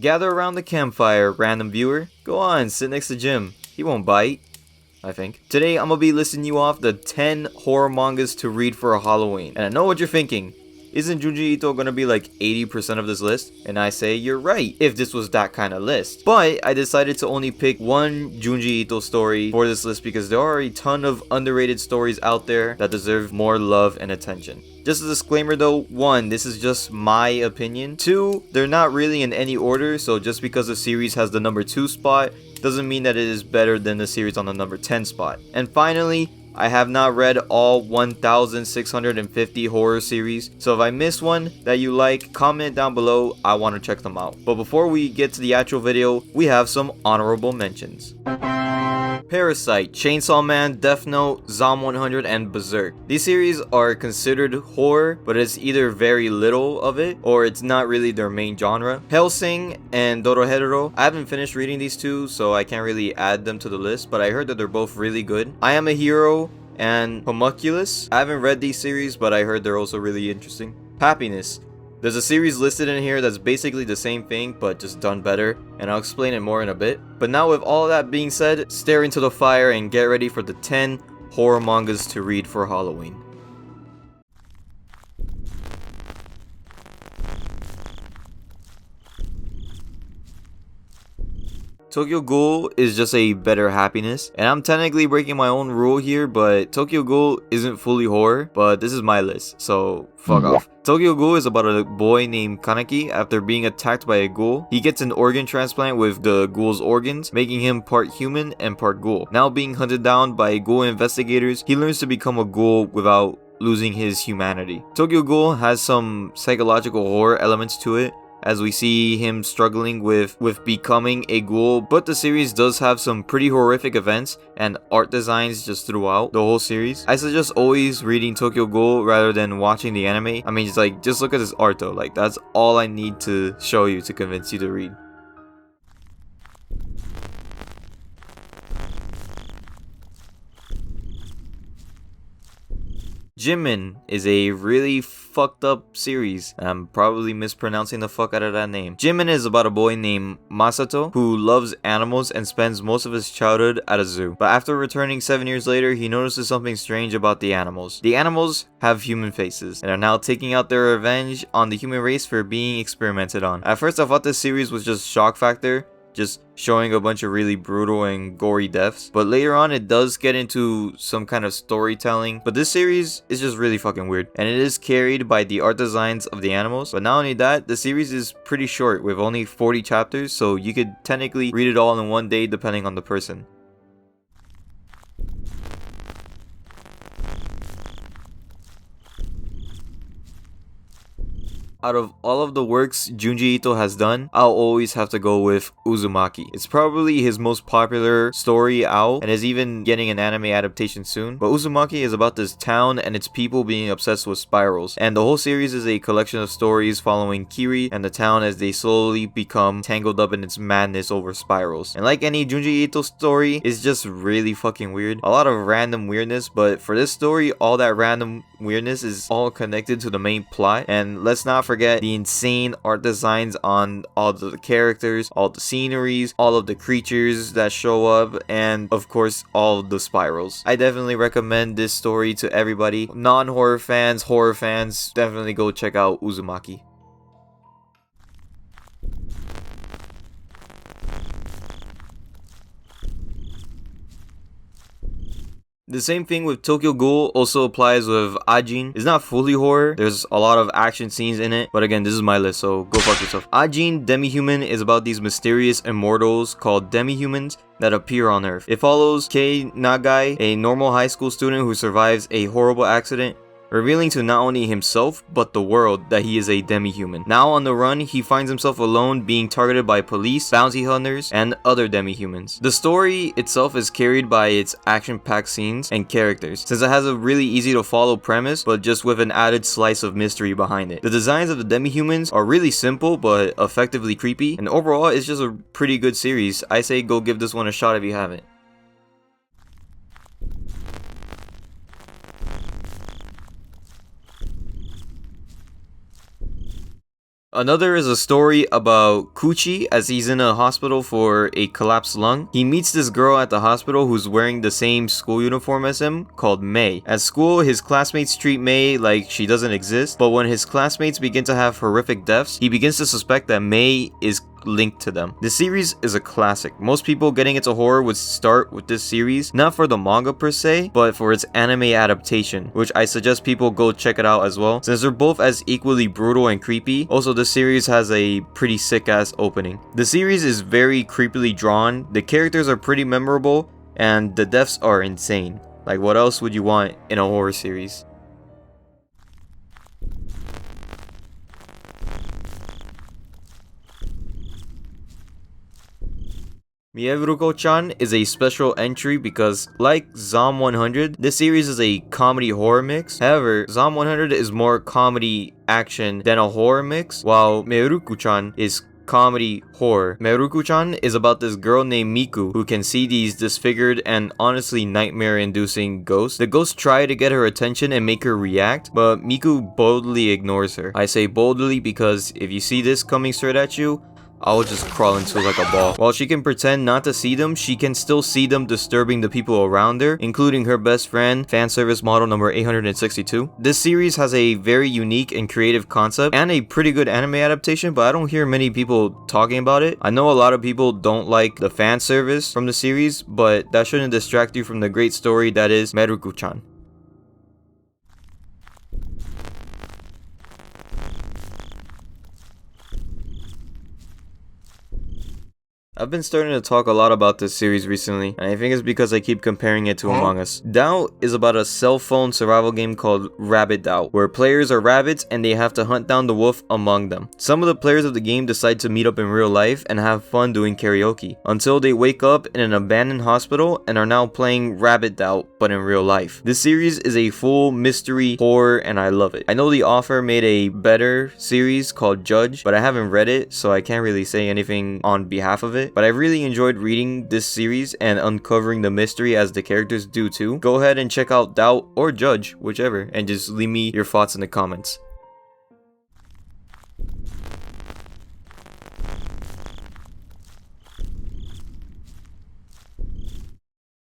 Gather around the campfire, random viewer. Go on, sit next to Jim. He won't bite, I think. Today, I'm gonna be listing you off the 10 horror mangas to read for Halloween. And I know what you're thinking. Isn't Junji Ito gonna be like 80% of this list? And I say you're right, if this was that kind of list. But I decided to only pick one Junji Ito story for this list because there are a ton of underrated stories out there that deserve more love and attention. Just a disclaimer though, 1, this is just my opinion. 2, they're not really in any order, so just because the series has the number 2 spot doesn't mean that it is better than the series on the number 10 spot. And finally, I have not read all 1,650 horror series, so if I miss one that you like, comment down below. I want to check them out. But before we get to the actual video, we have some honorable mentions. Parasite, Chainsaw Man, Death Note, Zom 100, and Berserk. These series are considered horror, but it's either very little of it, or it's not really their main genre. Hellsing and Dorohedoro. I haven't finished reading these two, so I can't really add them to the list, but I heard that they're both really good. I Am a Hero and Homunculus. I haven't read these series, but I heard they're also really interesting. Happiness. There's a series listed in here that's basically the same thing, but just done better, and I'll explain it more in a bit. But now with all that being said, stare into the fire and get ready for the 10 horror mangas to read for Halloween. Tokyo Ghoul is just a better happiness, and I'm technically breaking my own rule here, but Tokyo Ghoul isn't fully horror, but this is my list, so fuck off. Tokyo Ghoul is about a boy named Kaneki. After being attacked by a ghoul, he gets an organ transplant with the ghoul's organs, making him part human and part ghoul. Now being hunted down by ghoul investigators, he learns to become a ghoul without losing his humanity. Tokyo Ghoul has some psychological horror elements to it, as we see him struggling with becoming a ghoul, but the series does have some pretty horrific events and art designs just throughout the whole series. I suggest always reading Tokyo Ghoul rather than watching the anime. I mean, just look at this art though, like that's all I need to show you to convince you to read. Jimin is a really fucked up series. I'm probably mispronouncing the fuck out of that name. Jimin is about a boy named Masato who loves animals and spends most of his childhood at a zoo. But after returning 7 years later, he notices something strange about the animals. The animals have human faces and are now taking out their revenge on the human race for being experimented on. At first I thought this series was just shock factor, just showing a bunch of really brutal and gory deaths, but later on it does get into some kind of storytelling. But this series is just really fucking weird, and it is carried by the art designs of the animals. But not only that, the series is pretty short with only 40 chapters, so you could technically read it all in one day depending on the person. Out of all of the works Junji Ito has done, I'll always have to go with Uzumaki. It's probably his most popular story out and is even getting an anime adaptation soon. But Uzumaki is about this town and its people being obsessed with spirals. And the whole series is a collection of stories following Kiri and the town as they slowly become tangled up in its madness over spirals. And like any Junji Ito story, it's just really fucking weird. A lot of random weirdness, but for this story, all that random weirdness is all connected to the main plot. And let's not forget the insane art designs on all of the characters, all the sceneries, all of the creatures that show up, and of course all of the spirals. I definitely recommend this story to everybody. Non-horror fans, horror fans, definitely go check out Uzumaki. The same thing with Tokyo Ghoul also applies with Ajin. It's not fully horror. There's a lot of action scenes in it. But again, this is my list, so go fuck yourself. Ajin Demi-Human is about these mysterious immortals called Demi-Humans that appear on Earth. It follows Kei Nagai, a normal high school student who survives a horrible accident, revealing to not only himself but the world that he is a demi-human. Now on the run, he finds himself alone, being targeted by police, bounty hunters, and other demi-humans. The story itself is carried by its action-packed scenes and characters, since it has a really easy to follow premise, but just with an added slice of mystery behind it. The designs of the demi-humans are really simple but effectively creepy, and overall it's just a pretty good series. I say go give this one a shot if you haven't. Another is a story about Kuchi as he's in a hospital for a collapsed lung. He meets this girl at the hospital who's wearing the same school uniform as him, called Mei. At school, his classmates treat Mei like she doesn't exist, but when his classmates begin to have horrific deaths, he begins to suspect that Mei is linked to them. The series is a classic. Most people getting into horror would start with this series, not for the manga per se, but for its anime adaptation, which I suggest people go check it out as well, since they're both as equally brutal and creepy. Also, the series has a pretty sick ass opening. The series is very creepily drawn, the characters are pretty memorable, and the deaths are insane. Like, what else would you want in a horror series? Mieruko-chan is a special entry because, like Zom 100, this series is a comedy horror mix. However, Zom 100 is more comedy action than a horror mix, while Mieruko-chan is comedy horror. Mieruko-chan is about this girl named Miku who can see these disfigured and honestly nightmare-inducing ghosts. The ghosts try to get her attention and make her react, but Miku boldly ignores her. I say boldly because if you see this coming straight at you, I'll just crawl into like a ball. While she can pretend not to see them, she can still see them disturbing the people around her, including her best friend, fanservice model number 862. This series has a very unique and creative concept and a pretty good anime adaptation, but I don't hear many people talking about it. I know a lot of people don't like the fan service from the series, but that shouldn't distract you from the great story that is Mieruko-chan. I've been starting to talk a lot about this series recently, and I think it's because I keep comparing it to Among Us. Doubt is about a cell phone survival game called Rabbit Doubt, where players are rabbits and they have to hunt down the wolf among them. Some of the players of the game decide to meet up in real life and have fun doing karaoke, until they wake up in an abandoned hospital and are now playing Rabbit Doubt, but in real life. This series is a full mystery horror and I love it. I know the author made a better series called Judge, but I haven't read it, so I can't really say anything on behalf of it. But I really enjoyed reading this series and uncovering the mystery as the characters do too. Go ahead and check out Doubt or Judge, whichever, and just leave me your thoughts in the comments.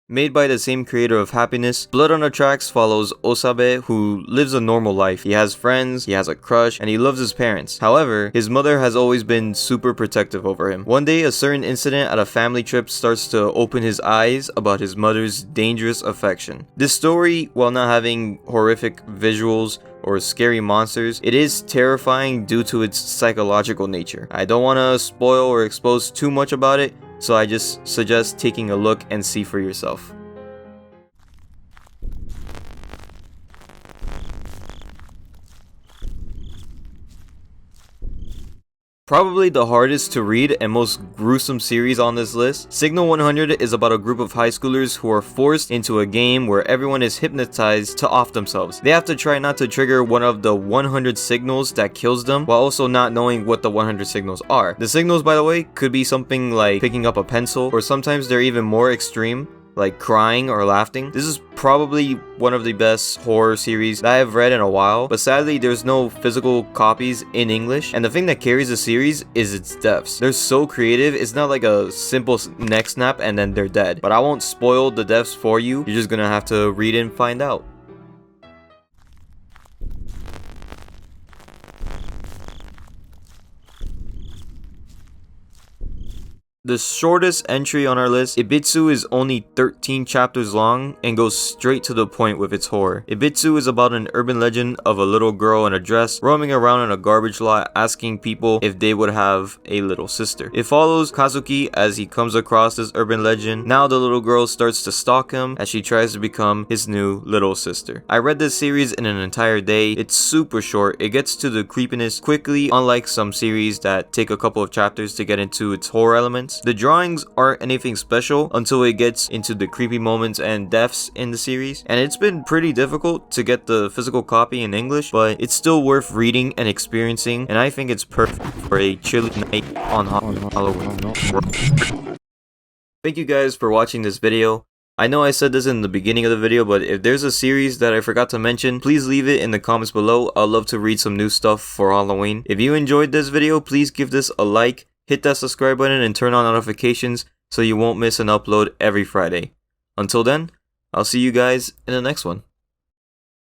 Made by the same creator of Happiness, Blood on the Tracks follows Osabe, who lives a normal life. He has friends, he has a crush, and he loves his parents. However, his mother has always been super protective over him. One day, a certain incident at a family trip starts to open his eyes about his mother's dangerous affection. This story, while not having horrific visuals or scary monsters, it is terrifying due to its psychological nature. I don't want to spoil or expose too much about it, so I just suggest taking a look and see for yourself. Probably the hardest to read and most gruesome series on this list, Signal 100 is about a group of high schoolers who are forced into a game where everyone is hypnotized to off themselves. They have to try not to trigger one of the 100 signals that kills them, while also not knowing what the 100 signals are. The signals, by the way, could be something like picking up a pencil, or sometimes they're even more extreme, like crying or laughing. This is probably one of the best horror series that I've read in a while, but sadly there's no physical copies in English, and the thing that carries the series is its deaths. They're so creative, it's not like a simple neck snap and then they're dead. But I won't spoil the deaths for you, you're just gonna have to read it and find out. The shortest entry on our list, Ibitsu, is only 13 chapters long and goes straight to the point with its horror. Ibitsu is about an urban legend of a little girl in a dress roaming around in a garbage lot asking people if they would have a little sister. It follows Kazuki as he comes across this urban legend. Now the little girl starts to stalk him as she tries to become his new little sister. I read this series in an entire day. It's super short. It gets to the creepiness quickly, unlike some series that take a couple of chapters to get into its horror elements. The drawings aren't anything special until it gets into the creepy moments and deaths in the series, and it's been pretty difficult to get the physical copy in English, but it's still worth reading and experiencing, and I think it's perfect for a chilly night on Halloween. Thank you guys for watching this video. I know I said this in the beginning of the video, but if there's a series that I forgot to mention, please leave it in the comments below. I'd love to read some new stuff for Halloween. If you enjoyed this video, please give this a like, hit that subscribe button, and turn on notifications so you won't miss an upload every Friday. Until then, I'll see you guys in the next one.